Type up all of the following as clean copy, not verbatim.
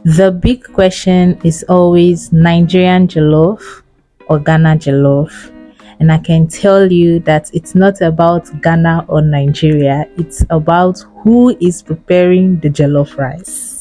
The big question is always Nigerian jollof or Ghana jollof. And I can tell you that it's not about Ghana or Nigeria, it's about who is preparing the jollof rice.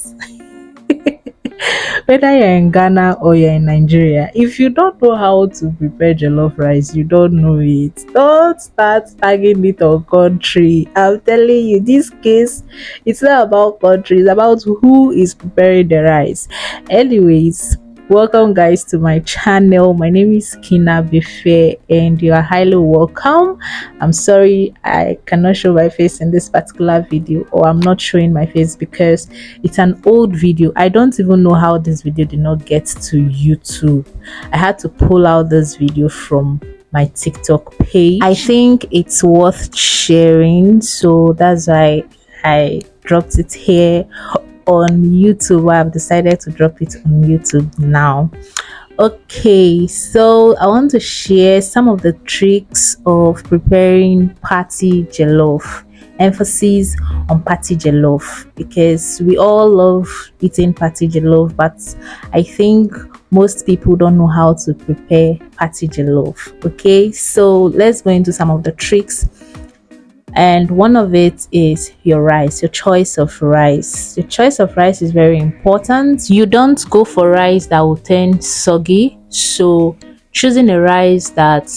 Whether you're in Ghana or you're in Nigeria, if you don't know how to prepare jollof rice, you don't know it. Don't start tagging it on country. I'm telling you, this case, it's not about country, it's about who is preparing the rice. Anyways, welcome guys to my channel. My name is Kina Befe and you are highly welcome. I'm sorry I cannot show my face in this particular video, or I'm not showing my face because it's an old video. I don't even know how this video did not get to YouTube. I had to pull out this video from my TikTok page. I think it's worth sharing, so that's why I dropped it here on YouTube. I've decided to drop it on YouTube now. Okay, so I want to share some of the tricks of preparing party jollof. Emphasis on party jollof because we all love eating party jollof, but I think most people don't know how to prepare party jollof. Okay, so let's go into some of the tricks. And one of it is your rice, your choice of rice. The choice of rice is very important. You don't go for rice that will turn soggy, so choosing a rice that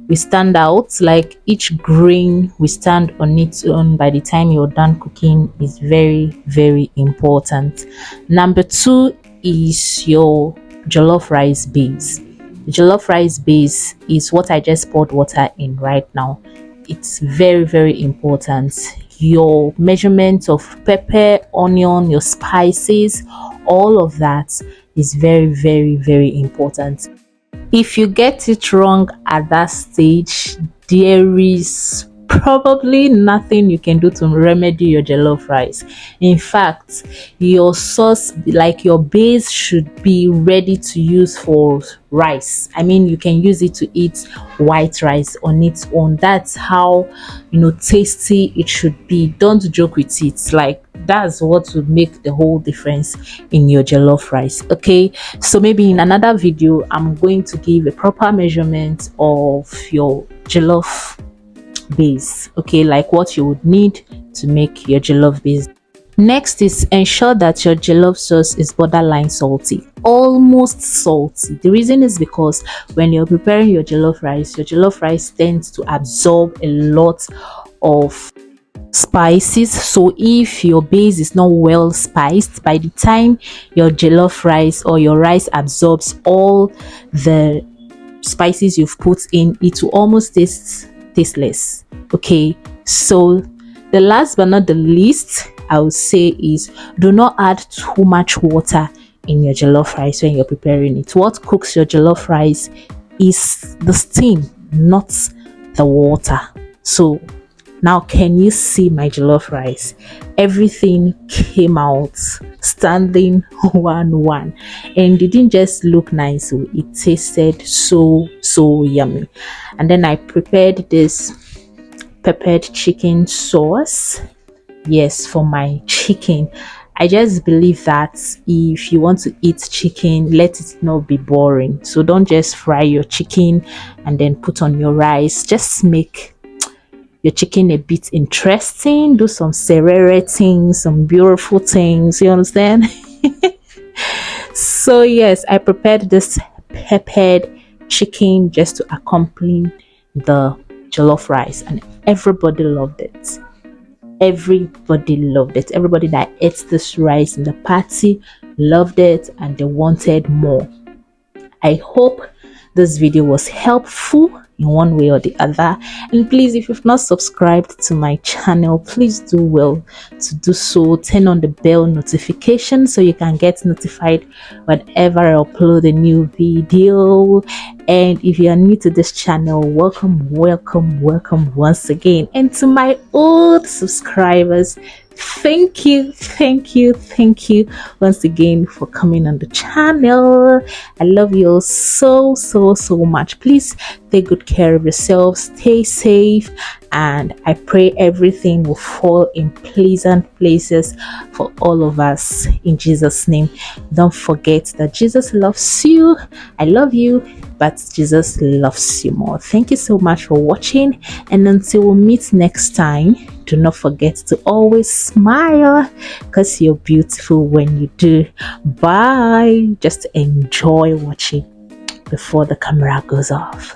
will stand out, like each grain will stand on its own by the time you're done cooking, is very important. Number two is your jollof rice base. The jollof rice base is what I just poured water in right now. It's very important. Your measurement of pepper, onion, your spices, all of that is very important. If you get it wrong at that stage, there is probably nothing you can do to remedy your jollof rice. In fact, your sauce, like your base, should be ready to use for rice. I mean, you can use it to eat white rice on its own. That's how, tasty it should be. Don't joke with it. Like, that's what would make the whole difference in your jollof rice. Okay, so maybe in another video I'm going to give a proper measurement of your jollof base, okay, like what you would need to make your jollof base. Next is ensure that your jollof sauce is borderline salty, almost salty. The reason is because when you're preparing your jollof rice tends to absorb a lot of spices. So if your base is not well spiced, by the time your jollof rice or your rice absorbs all the spices you've put in, it will almost tasteless. Okay, so the last but not the least I would say is do not add too much water in your jollof rice when you're preparing it. What cooks your jollof rice is the steam, not the water. So now, can you see my jollof rice? Everything came out standing one, and it didn't just look nice, it tasted so yummy. And then I prepared this peppered chicken sauce, yes, for my chicken. I just believe that if you want to eat chicken, let it not be boring. So don't just fry your chicken and then put on your rice. Just make your chicken a bit interesting. Do some serere things, some beautiful things, you understand? So yes, I prepared this peppered chicken just to accompany the jollof rice, and everybody loved it. Everybody loved it. Everybody that ate this rice in the party loved it and they wanted more. I hope this video was helpful in one way or the other, and please, if you've not subscribed to my channel, please do well to do so. Turn on the bell notification so you can get notified whenever I upload a new video. And if you are new to this channel, welcome once again. And to my old subscribers, Thank you once again for coming on the channel. I love you all so much. Please take good care of yourselves, stay safe, and I pray everything will fall in pleasant places for all of us in Jesus' name. Don't forget that Jesus loves you. I love you, but Jesus loves you more. Thank you so much for watching, and until we meet next time, do not forget to always smile because you're beautiful when you do. Bye. Just enjoy watching before the camera goes off.